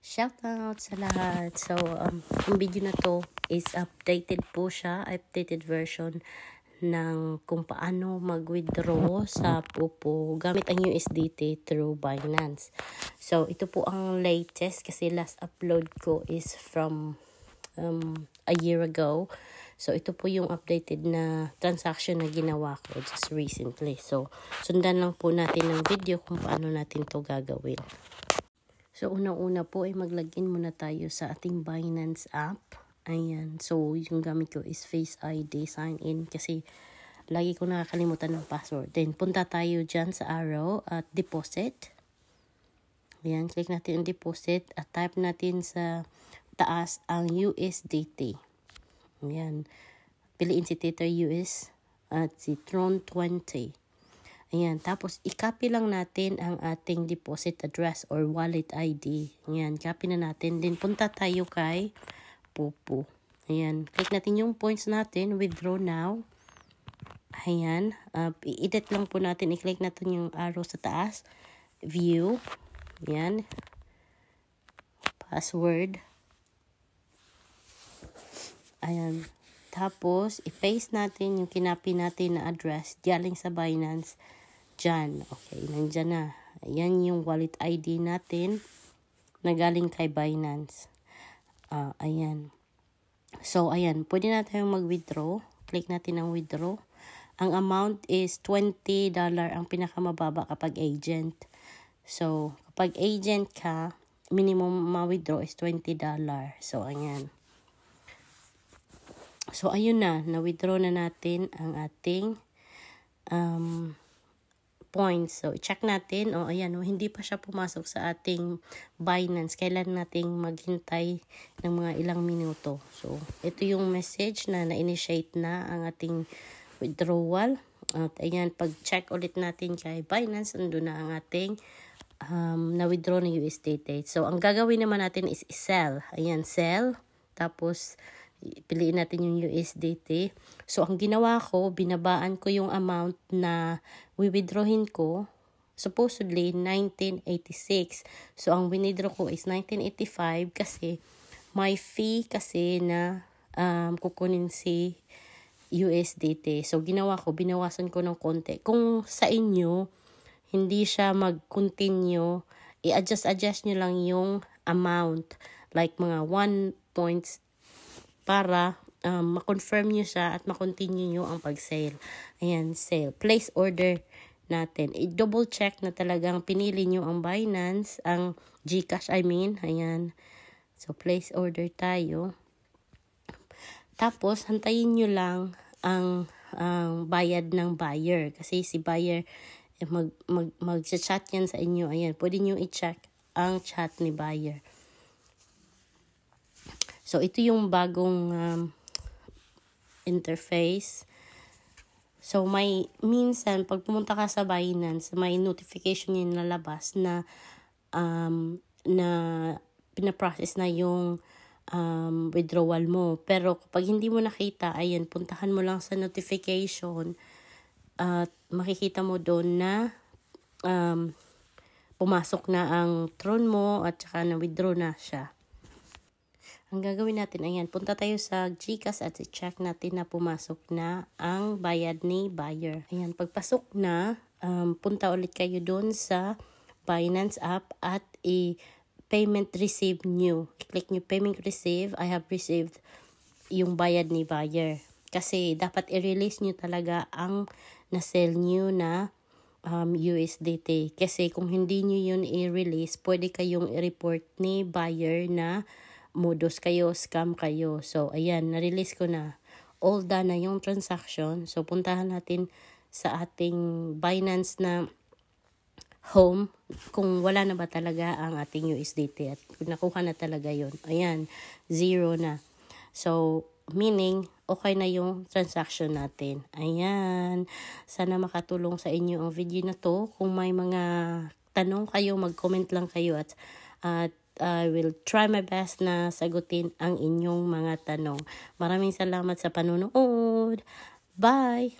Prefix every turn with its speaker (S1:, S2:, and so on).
S1: Shoutout sa lahat. So, ang video na to is updated po siya, updated version ng kung paano mag-withdraw sa Pupo gamit ang USDT through Binance. So, ito po ang latest kasi last upload ko is from a year ago. So, ito po yung updated na transaction na ginawa ko just recently. So, sundan lang po natin ng video kung paano natin to gagawin. So, unang-una po ay mag-login muna tayo sa ating Binance app. Ayan. So, yung gamit ko is Face ID sign in kasi lagi ko nakakalimutan ng password. Then, punta tayo dyan sa arrow at deposit. Ayan. Click natin ang deposit at type natin sa taas ang USDT. Ayan. Piliin si Tether US at si Tron 20. Ayan, tapos i-copy lang natin ang ating deposit address or wallet ID. Ayan, copy na natin. Then punta tayo kay Pupo. Ayan, click natin yung points natin, withdraw now. Ayan, i-edit lang po natin, i-click natin yung arrow sa taas. View. Ayan. Password. Ayan. Tapos, i-paste natin yung kinapi natin na address galing sa Binance. Dyan. Okay, nandyan na. Ayan yung wallet ID natin na galing kay Binance. Ayan. So, ayan. Pwede na tayong mag-withdraw. Click natin ang withdraw. Ang amount is $20 ang pinakamababa kapag agent. So, kapag agent ka, minimum ma-withdraw is $20. So, ayan. So, ayun na. Na-withdraw na natin ang ating points. So, check natin. O, ayan. Hindi pa siya pumasok sa ating Binance. Kailan nating maghintay ng mga ilang minuto. So, ito yung message na na-initiate na ang ating withdrawal. At, ayan. Pag-check ulit natin kay Binance, andun na ang ating na-withdraw na USDT. So, ang gagawin naman natin is sell. Ayan, sell. Tapos, piliin natin yung USDT. So, ang ginawa ko, binabaan ko yung amount na withdrawin ko. Supposedly, 1986. So, ang withdraw ko is 1985 kasi may fee kasi na kukunin si USDT. So, ginawa ko, binawasan ko ng konti. Kung sa inyo, hindi siya mag-continue, i-adjust nyo lang yung amount. Like mga 1 points para ma-confirm nyo siya at ma-continue nyo ang pag-sale. Ayan, sale. Place order natin. I-double check na talagang pinili nyo ang Binance, ang GCash I mean. Ayan. So, place order tayo. Tapos, hantayin nyo lang ang bayad ng buyer. Kasi si buyer, mag-chat yan sa inyo. Ayan, pwede nyo i-check ang chat ni buyer. So, ito yung bagong interface. So, may minsan, pag pumunta ka sa Binance, may notification yung nalabas na pinaprocess na yung withdrawal mo. Pero, kapag hindi mo nakita, ayan, puntahan mo lang sa notification at makikita mo doon na pumasok na ang Tron mo at saka na-withdraw na siya. Ang gagawin natin, ayan, punta tayo sa GCash at i-check natin na pumasok na ang bayad ni buyer. Ayan, pagpasok na, punta ulit kayo doon sa Binance app at payment receive new. Click nyo payment receive. I have received yung bayad ni buyer. Kasi dapat i-release nyo talaga ang na-sell nyo na USDT. Kasi kung hindi nyo yun i-release, pwede kayong i-report ni buyer na modus kayo, scam kayo. So, ayan, na-release ko na. All done na yung transaction. So, puntahan natin sa ating Binance na home kung wala na ba talaga ang ating USDT at nakuha na talaga yon. Ayan, 0 na. So, meaning, okay na yung transaction natin. Ayan. Sana makatulong sa inyo ang video na to. Kung may mga tanong kayo, mag-comment lang kayo at I will try my best na sagutin ang inyong mga tanong. Maraming salamat sa panonood. Bye!